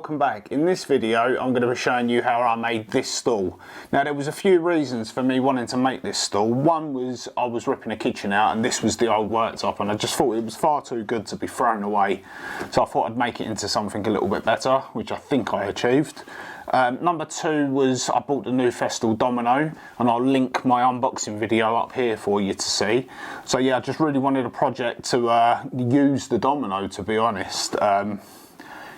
welcome back. In this video I'm going to be showing you how I made this stool. Now there was a few reasons for me wanting to make this stool. One was I was ripping a kitchen out and this was the old worktop and I just thought it was far too good to be thrown away. So I thought I'd make it into something a little bit better, which I think I achieved. Number two was I bought the new Festool Domino and I'll link my unboxing video up here for you to see. So yeah, I just really wanted a project to use the Domino, to be honest.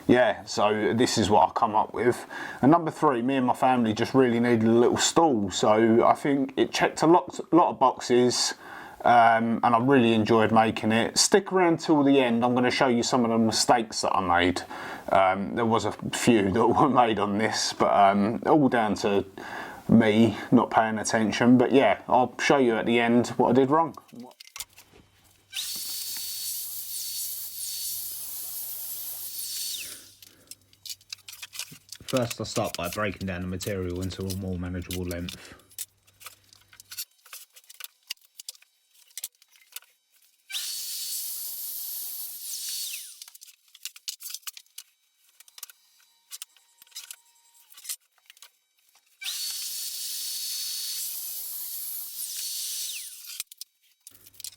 Yeah, so this is what I come up with. And number three, me and my family just really needed a little stool. So I think it checked a lot of boxes and I really enjoyed making it. Stick around till the end, I'm going to show you some of the mistakes that I made. There was a few that were made on this, but all down to me not paying attention. But yeah, I'll show you at the end what I did wrong. First, I'll start by breaking down the material into a more manageable length.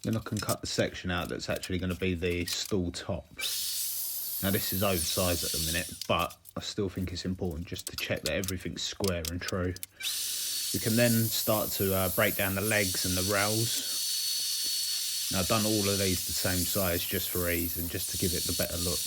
Then I can cut the section out that's actually going to be the stool top. Now this is oversized at the minute, but I still think it's important just to check that everything's square and true. We can then start to break down the legs and the rails. Now I've done all of these the same size just for ease and just to give it the better look.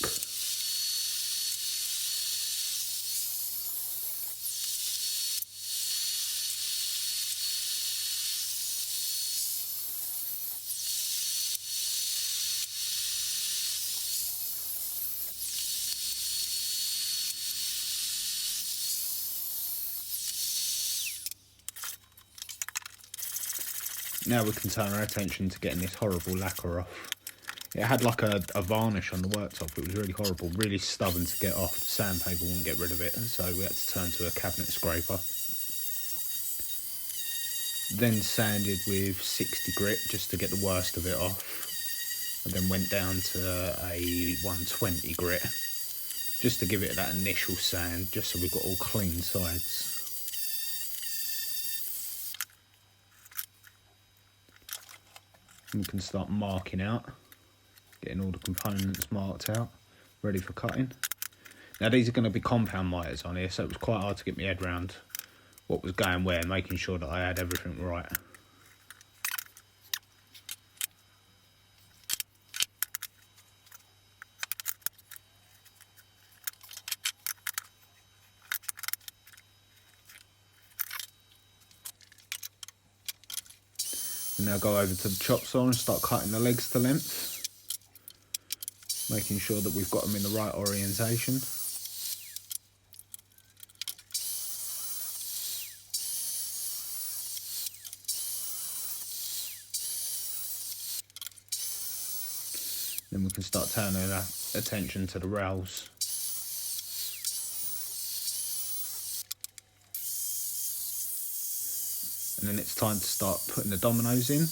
Now we can turn our attention to getting this horrible lacquer off. It had like a varnish on the worktop. It was really horrible, really stubborn to get off. The sandpaper wouldn't get rid of it, so we had to turn to a cabinet scraper. Then sanded with 60 grit just to get the worst of it off. And then went down to a 120 grit just to give it that initial sand, just so we've got all clean sides. We can start marking out, getting all the components marked out, ready for cutting. Now these are going to be compound miters on here, so it was quite hard to get my head around what was going where, making sure that I had everything right. And now go over to the chop saw and start cutting the legs to length, making sure that we've got them in the right orientation. Then we can start turning our attention to the rails. And then it's time to start putting the dominoes in.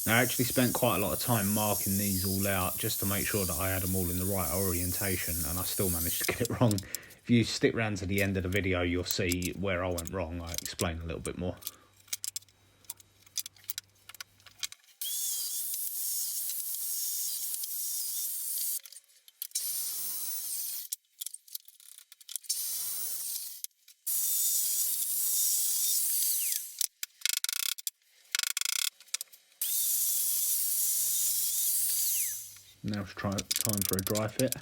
Now I actually spent quite a lot of time marking these all out just to make sure that I had them all in the right orientation, and I still managed to get it wrong. If you stick around to the end of the video, you'll see where I went wrong. I explain a little bit more. Now it's time for a dry fit.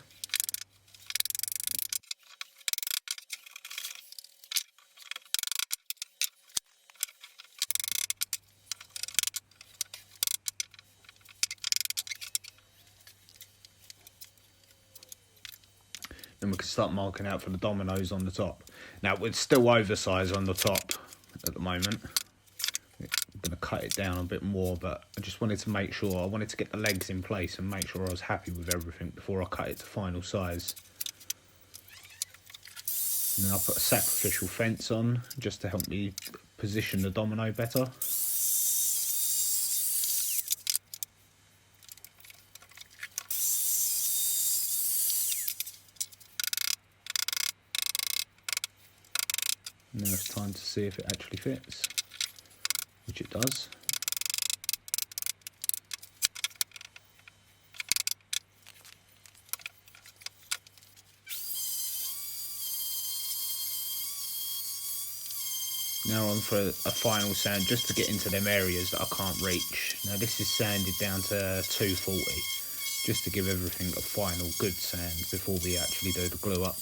Then we can start marking out for the dominoes on the top. Now it's still oversized on the top at the moment. I'm going to cut it down a bit more, but I just wanted to make sure, I wanted to get the legs in place and make sure I was happy with everything before I cut it to final size. And then I'll put a sacrificial fence on just to help me position the domino better. Now it's time to see if it actually fits, which it does. Now on for a final sand, just to get into them areas that I can't reach. Now this is sanded down to 240, just to give everything a final good sand before we actually do the glue up.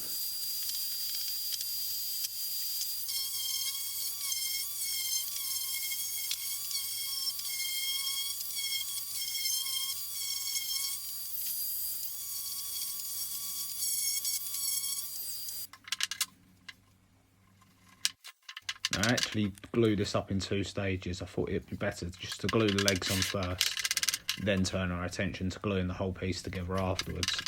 I actually glue this up in 2 stages. I thought it'd be better just to glue the legs on first, then turn our attention to gluing the whole piece together afterwards.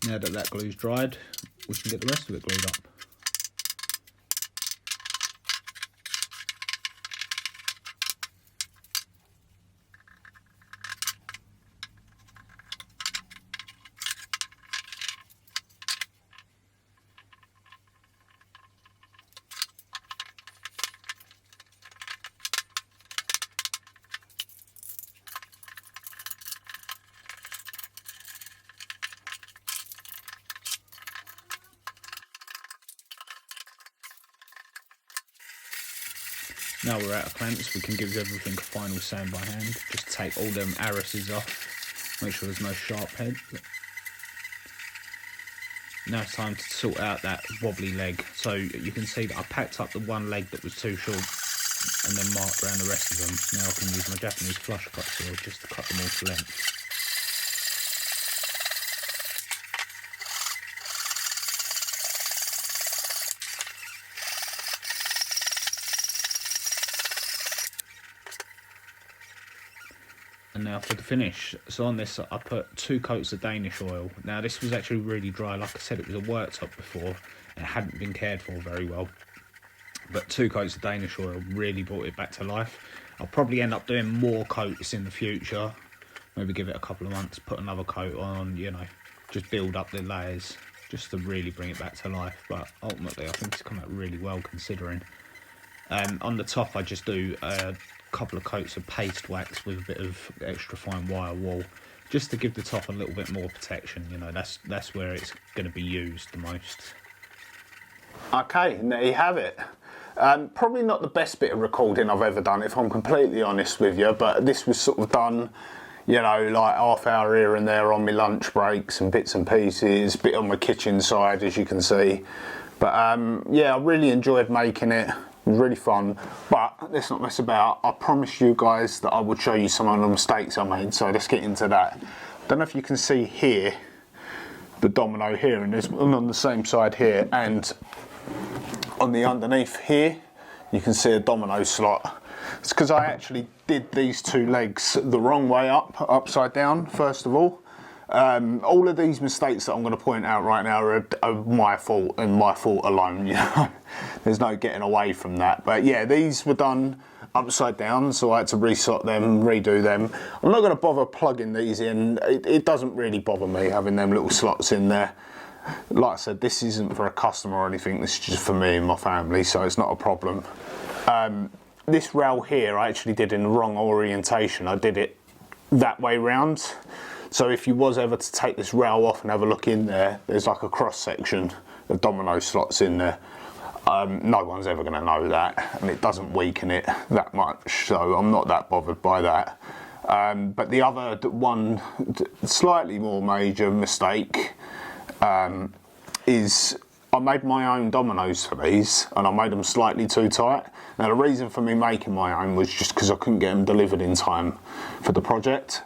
Now that that glue's dried, we can get the rest of it glued up. Now we're out of clamps, we can give everything a final sand by hand. Just take all them arises off, make sure there's no sharp head. Now it's time to sort out that wobbly leg. So you can see that I packed up the one leg that was too short and then marked around the rest of them. Now I can use my Japanese flush cut saw just to cut them all to length. And now for the finish. So on this I put 2 coats of Danish oil. Now this was actually really dry. Like I said, it was a worktop before and it hadn't been cared for very well. But 2 coats of Danish oil really brought it back to life. I'll probably end up doing more coats in the future. Maybe give it a couple of months, put another coat on, you know, just build up the layers just to really bring it back to life. But ultimately I think it's come out really well considering. On the top I just do couple of coats of paste wax with a bit of extra fine wire wool, just to give the top a little bit more protection. You know, that's where it's going to be used the most. Okay, and there you have it. Probably not the best bit of recording I've ever done, if I'm completely honest with you, but this was sort of done, you know, like half hour here and there on my lunch breaks and bits and pieces, bit on my kitchen side as you can see. But yeah, I really enjoyed making it. It was really fun, but let's not mess about. I promised you guys that I would show you some of the mistakes I made, so let's get into that. Don't know if you can see here, the domino here, and there's one on the same side here, and on the underneath here, you can see a domino slot. It's because I actually did these 2 legs the wrong way up, upside down, first of all. All of these mistakes that I'm going to point out right now are my fault and my fault alone, you know. There's no getting away from that. But yeah, these were done upside down, so I had to reset them, redo them. I'm not going to bother plugging these in. It doesn't really bother me having them little slots in there. Like I said, this isn't for a customer or anything, this is just for me and my family, so it's not a problem. This rail here I actually did in the wrong orientation. I did it that way round. So if you was ever to take this rail off and have a look in there, there's like a cross section of domino slots in there. No one's ever going to know that, and it doesn't weaken it that much, so I'm not that bothered by that. But the other one, slightly more major mistake, is I made my own dominoes for these, and I made them slightly too tight. Now the reason for me making my own was just because I couldn't get them delivered in time for the project.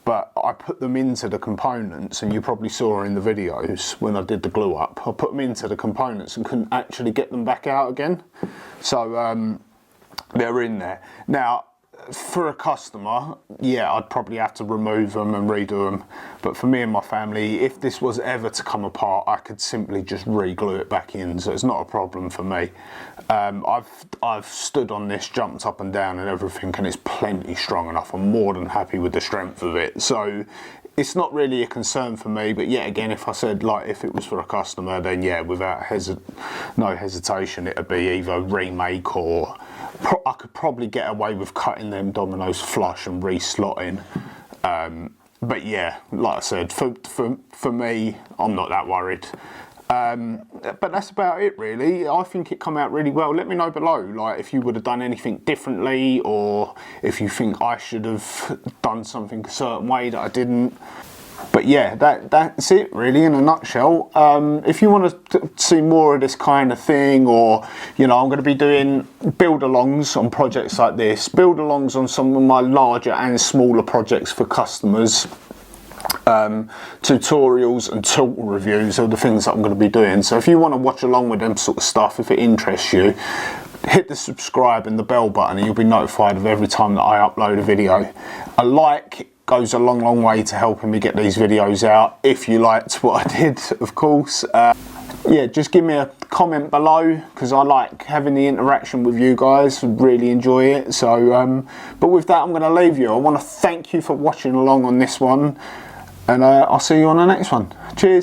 But I put them into the components, and you probably saw in the videos when I did the glue up, I put them into the components and couldn't actually get them back out again. So they're in there. Now, for a customer, yeah, I'd probably have to remove them and redo them. But for me and my family, if this was ever to come apart, I could simply just re-glue it back in, so it's not a problem for me. I've stood on this, jumped up and down and everything, and it's plenty strong enough. I'm more than happy with the strength of it. So it's not really a concern for me, but yet again, if I said, like, if it was for a customer, then yeah, without no hesitation, it'd be either remake or I could probably get away with cutting them dominoes flush and re-slotting. But yeah, like I said, for me, I'm not that worried. But that's about it really. I think it come out really well. Let me know below, like, if you would have done anything differently, or if you think I should have done something a certain way that I didn't. But yeah, that's it really in a nutshell. If you want to see more of this kind of thing, or, you know, I'm going to be doing build-alongs on projects like this, build-alongs on some of my larger and smaller projects for customers. Tutorials and tool reviews are the things that I'm going to be doing. So if you want to watch along with them sort of stuff, if it interests you, hit the subscribe and the bell button and you'll be notified of every time that I upload a video. A like goes a long way to helping me get these videos out, if you liked what I did, of course. Yeah, just give me a comment below, because I like having the interaction with you guys, really enjoy it. So but with that, I'm going to leave you. I want to thank you for watching along on this one, and I'll see you on the next one. Cheers.